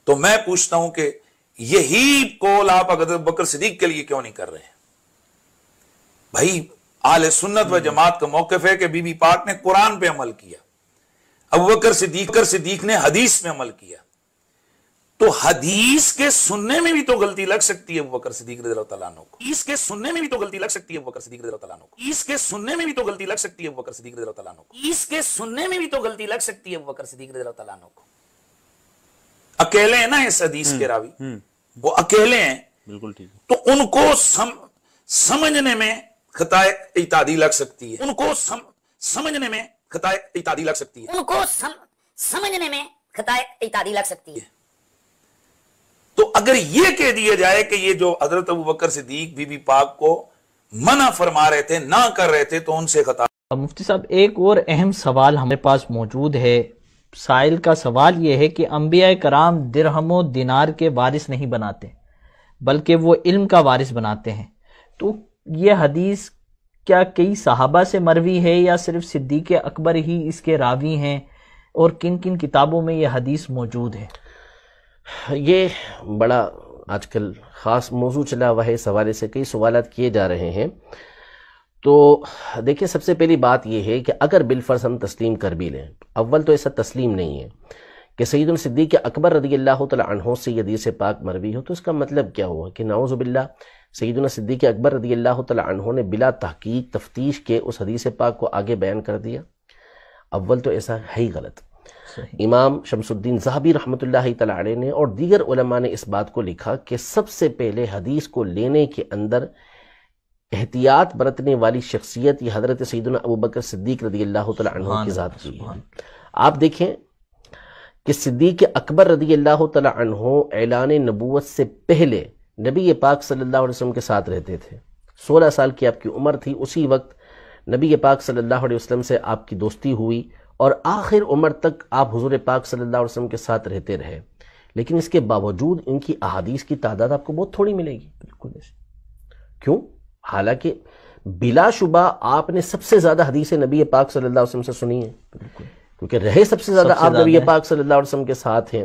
تو میں پوچھتا ہوں کہ یہی قول آپ حضرت بکر صدیق کے لیے کیوں نہیں کر رہے ہیں؟ بھائی اہل سنت و جماعت کا موقف ہے کہ بی بی پاک نے قرآن پہ عمل کیا، ابوبکر صدیق نے حدیث میں عمل کیا، تو حدیث کے سننے میں بھی تو غلطی لگ سکتی ہے ابوبکر صدیق رضی اللہ تعالیٰ عنہ کو، اس کے سننے میں بھی تو غلطی لگ سکتی ہے ابوبکر صدیق رضی اللہ تعالیٰ عنہ کو، اس کے سننے میں بھی تو غلطی لگ سکتی ہے ابوبکر صدیق رضی اللہ تعالیٰ عنہ کو، اس کے سننے میں بھی تو غلطی لگ سکتی ہے ابوبکر صدیق رضی اللہ تعالیٰ عنہ کو۔ اکیلے ہیں نا اس حدیث کے راوی، وہ اکیلے ہیں، بالکل ٹھیک، تو ان کو سمجھنے میں خطا اعتادی لگ سکتی ہے، ان کو سمجھنے میں خطا اعتادی لگ سکتی ہے، ان کو سمجھنے میں خطا اعتادی لگ سکتی ہے۔ تو اگر یہ کہہ دیا جائے کہ یہ جو حضرت ابوبکر صدیق بی بی پاک کو منع فرما رہے تھے، نہ کر رہے تھے، تو ان سے خطا۔ مفتی صاحب ایک اور اہم سوال ہمارے پاس موجود ہے، سائل کا سوال یہ ہے کہ انبیاء کرام درہم و دینار کے وارث نہیں بناتے بلکہ وہ علم کا وارث بناتے ہیں، تو یہ حدیث کیا کئی صحابہ سے مروی ہے یا صرف صدیق اکبر ہی اس کے راوی ہیں، اور کن کن کتابوں میں یہ حدیث موجود ہے؟ یہ بڑا آج کل خاص موضوع چلا ہوا ہے، اس حوالے سے کئی سوالات کیے جا رہے ہیں۔ تو دیکھیں، سب سے پہلی بات یہ ہے کہ اگر بالفرض ہم تسلیم کر بھی لیں، اول تو ایسا تسلیم نہیں ہے کہ سیدنا صدیق اکبر رضی اللہ تعالی عنہ سے یہ حدیث پاک مروی ہو، تو اس کا مطلب کیا ہوا کہ نعوذ باللہ سیدنا صدیق اکبر رضی اللہ تعالی عنہ نے بلا تحقیق تفتیش کے اس حدیث پاک کو آگے بیان کر دیا؟ اول تو ایسا ہے ہی غلط۔ امام شمس الدین ذہبی رحمۃ اللہ تعالی علیہ نے اور دیگر علماء نے اس بات کو لکھا کہ سب سے پہلے حدیث کو لینے کے اندر احتیاط برتنے والی شخصیت یہ حضرت سیدنا ابوبکر صدیق رضی اللہ تعالی عنہ کی ذات کی ہے۔ آپ دیکھیں کہ صدیق اکبر رضی اللہ تعالی عنہ اعلان نبوت سے پہلے نبی پاک صلی اللہ علیہ وسلم کے ساتھ رہتے تھے، 16 سال کی آپ کی عمر تھی، اسی وقت نبی پاک صلی اللہ علیہ وسلم سے آپ کی دوستی ہوئی اور آخر عمر تک آپ حضور پاک صلی اللہ علیہ وسلم کے ساتھ رہتے رہے، لیکن اس کے باوجود ان کی احادیث کی تعداد آپ کو بہت تھوڑی ملے گی۔ بالکل کیوں؟ حالانکہ بلا شبہ آپ نے سب سے زیادہ حدیث نبی پاک صلی اللہ علیہ وسلم سے سنی ہے، کیونکہ رہے سب سے زیادہ آپ نبی پاک صلی اللہ علیہ وسلم کے ساتھ ہیں۔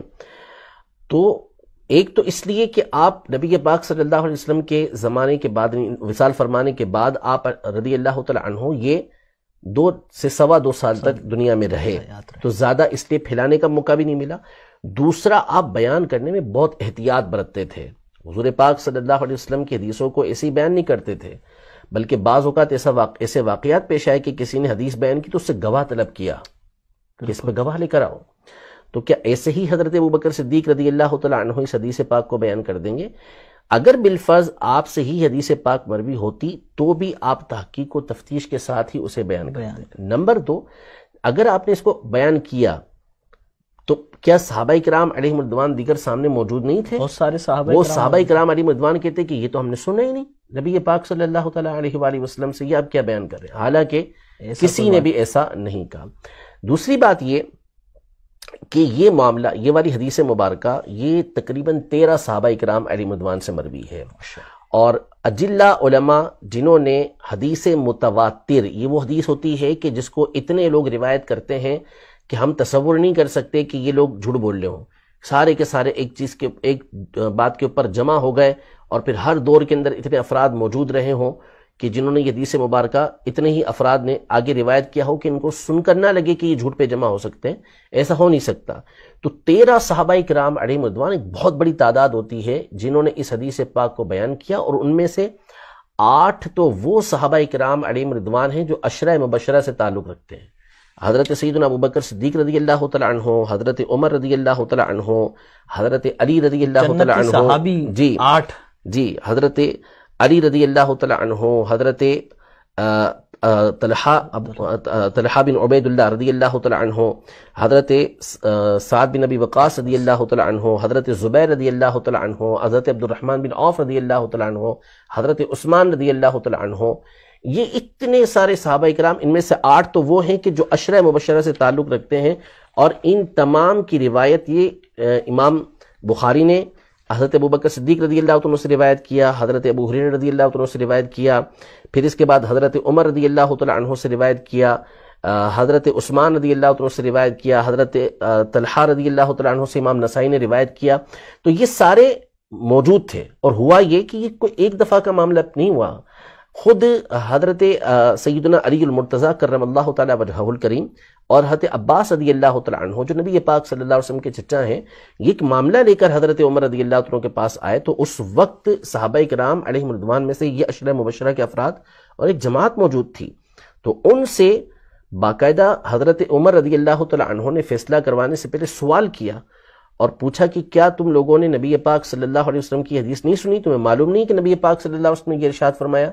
تو ایک تو اس لیے کہ آپ نبی پاک صلی اللہ علیہ وسلم کے زمانے کے بعد، وصال فرمانے کے بعد آپ رضی اللہ تعالی عنہ یہ 2 سے 2.25 سال تک دنیا میں رہے، تو زیادہ اس لیے پھیلانے کا موقع بھی نہیں ملا۔ دوسرا، آپ بیان کرنے میں بہت احتیاط برتتے تھے، حضور پاک صلی اللہ علیہ وسلم کی حدیثوں کو ایسے ہی بیان نہیں کرتے تھے، بلکہ بعض اوقات ایسے واقعات پیش آئے کہ کسی نے حدیث بیان کی تو اس سے گواہ طلب کیا کہ اس میں گواہ لے کر آؤ۔ تو کیا ایسے ہی حضرت ابوبکر صدیق رضی اللہ تعالی عنہ اس حدیث پاک کو بیان کر دیں گے؟ اگر بالفرض آپ سے ہی حدیث پاک مروی ہوتی تو بھی آپ تحقیق و تفتیش کے ساتھ ہی اسے بیان کرتے۔ نمبر 2، اگر آپ نے اس کو بیان کیا تو کیا صحابہ کرام علیہم رضوان دیگر سامنے موجود نہیں تھے؟ بہت سارے صحابہ کرام علیہم رضوان کہتے کہ یہ تو ہم نے سنا ہی نہیں نبی پاک صلی اللہ تعالی علیہ وآلہ وسلم سے، یہ آپ کیا بیان کر رہے ہیں؟ حالانکہ کسی نے بھی ایسا نہیں کہا۔ دوسری بات یہ کہ یہ معاملہ، یہ والی حدیث مبارکہ، یہ تقریباً 13 صحابہ کرام علیہم رضوان سے مروی ہے، اور اجلہ علماء جنہوں نے حدیث متواتر، یہ وہ حدیث ہوتی ہے کہ جس کو اتنے لوگ روایت کرتے ہیں کہ ہم تصور نہیں کر سکتے کہ یہ لوگ جھوٹ بول رہے ہوں، سارے کے سارے ایک بات کے اوپر جمع ہو گئے، اور پھر ہر دور کے اندر اتنے افراد موجود رہے ہوں کہ جنہوں نے یہ حدیث مبارکہ اتنے ہی افراد نے آگے روایت کیا ہو کہ ان کو سن کر نہ لگے کہ یہ جھوٹ پہ جمع ہو سکتے ہیں، ایسا ہو نہیں سکتا۔ تو 13 صحابہ کرام علیہم رضوان ایک بہت بڑی تعداد ہوتی ہے جنہوں نے اس حدیث پاک کو بیان کیا، اور ان میں سے 8 تو وہ صحابہ کرام علیہم رضوان ہیں جو عشرہ مبشرہ سے تعلق رکھتے ہیں۔ حضرت سیدنا ابوبکر صدیق رضی اللہ تعالی عنہ، حضرت عمر رضی اللہ تعالی عنہ، حضرت علی رضی اللہ تعالی عنہ، صحابی 8 جی، حضرت علی رضی اللہ تعالی عنہ، حضرت طلحہ بن عبید اللہ رضی اللہ تعالی عنہ، حضرت سعد بن ابی وقاص رضی اللہ تعالی عنہ، حضرت زبیر رضی اللہ تعالی عنہ، حضرت عبد الرحمن بن عوف رضی اللہ تعالی عنہ، حضرت عثمان رضی اللہ تعالی عنہ، یہ اتنے سارے صحابہ کرام، ان میں سے 8 تو وہ ہیں کہ جو عشرہ مبشرہ سے تعلق رکھتے ہیں، اور ان تمام کی روایت یہ امام بخاری نے حضرت ابوبکر صدیق رضی اللہ عنہ سے روایت کیا، حضرت ابو ہریرہ رضی اللہ عنہ سے روایت کیا، پھر اس کے بعد حضرت عمر رضی اللہ تعالی عنہ سے روایت کیا، حضرت عثمان رضی اللہ عنہ سے روایت کیا، حضرت طلحہ رضی اللہ تعالیٰ عنہ سے امام نسائی نے روایت کیا. تو یہ سارے موجود تھے. اور ہوا یہ کہ یہ کوئی ایک دفعہ کا معاملہ نہیں ہوا. خود حضرت سیدنا علی المرتضیٰ کرم اللہ تعالیٰ وجہہ الکریم اور حضرت عباس رضی اللہ تعالیٰ عنہ جو نبی پاک صلی اللہ علیہ وسلم کے چچا ہیں، یہ ایک معاملہ لے کر حضرت عمر رضی اللہ عنہ کے پاس آئے. تو اس وقت صحابہ کرام علیہم رضوان میں سے یہ عشرہ مبشرہ کے افراد اور ایک جماعت موجود تھی. تو ان سے باقاعدہ حضرت عمر رضی اللہ تعالیٰ عنہ نے فیصلہ کروانے سے پہلے سوال کیا اور پوچھا کہ کیا تم لوگوں نے نبی پاک صلی اللہ علیہ وسلم کی حدیث نہیں سنی؟ تمہیں معلوم نہیں کہ نبی پاک صلی اللہ علیہ وسلم نے یہ ارشاد فرمایا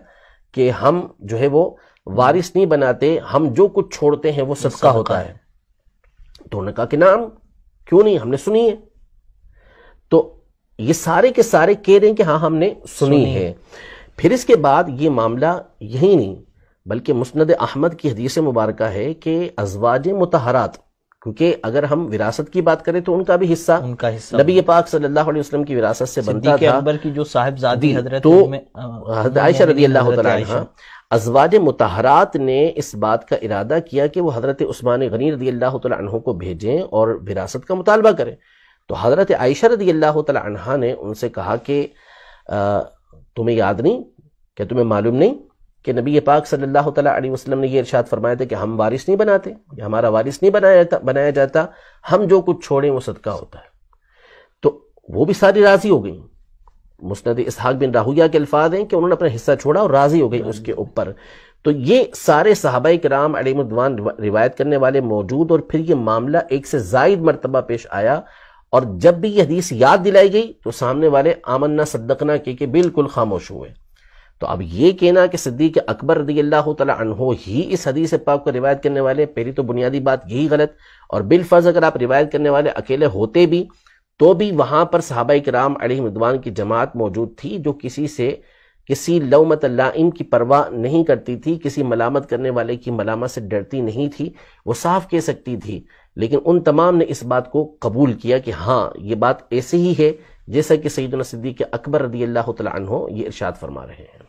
کہ ہم جو ہے وہ وارث نہیں بناتے، ہم جو کچھ چھوڑتے ہیں وہ صدقہ ہوتا ہے. تو انہوں نے کہا کہ نعم، کیوں نہیں، ہم نے سنی ہے. تو یہ سارے کے سارے کہہ رہے ہیں کہ ہاں ہم نے سنی ہے. پھر اس کے بعد یہ معاملہ یہی نہیں بلکہ مسند احمد کی حدیث مبارکہ ہے کہ ازواج مطہرات، کیونکہ اگر ہم وراثت کی بات کریں تو ان کا بھی حصہ نبی پاک صلی اللہ علیہ وسلم کی وراثت سے بنتا تھا. اکبر کی جو صاحبزادی حضرت تو حضرت عائشہ رضی اللہ تعالیٰ عنہ، ازواج مطہرات نے اس بات کا ارادہ کیا کہ وہ حضرت عثمان غنی رضی اللہ تعالیٰ عنہ کو بھیجیں اور وراثت کا مطالبہ کریں. تو حضرت عائشہ رضی اللہ تعالیٰ عنہ نے ان سے کہا کہ تمہیں یاد نہیں، کہ تمہیں معلوم نہیں کہ نبی پاک صلی اللہ تعالیٰ علیہ وسلم نے یہ ارشاد فرمایا تھا کہ ہم وارث نہیں بناتے، یا ہمارا وارث نہیں بنایا جاتا، ہم جو کچھ چھوڑیں وہ صدقہ ہوتا ہے. تو وہ بھی ساری راضی ہو گئیں. مسند اسحاق بن راہویہ کے الفاظ ہیں کہ انہوں نے اپنا حصہ چھوڑا اور راضی ہو گئی اس کے اوپر. تو یہ سارے صحابہ کرام علیہم رضوان روایت کرنے والے موجود، اور پھر یہ معاملہ ایک سے زائد مرتبہ پیش آیا، اور جب بھی یہ حدیث یاد دلائی گئی تو سامنے والے آمنا صدقنا کہ بالکل خاموش ہوئے. تو اب یہ کہنا کہ صدیق اکبر رضی اللہ تعالیٰ عنہ ہی اس حدیث پاک کو روایت کرنے والے، پہلی تو بنیادی بات یہی غلط. اور بالفرض اگر آپ روایت کرنے والے اکیلے ہوتے بھی تو بھی وہاں پر صحابہ کرام علیہم رضوان کی جماعت موجود تھی جو کسی لومت لائم کی پرواہ نہیں کرتی تھی، کسی ملامت کرنے والے کی ملامت سے ڈرتی نہیں تھی. وہ صاف کہہ سکتی تھی، لیکن ان تمام نے اس بات کو قبول کیا کہ ہاں یہ بات ایسے ہی ہے جیسا کہ سیدنا صدیق اکبر رضی اللہ تعالیٰ عنہ یہ ارشاد فرما رہے ہیں.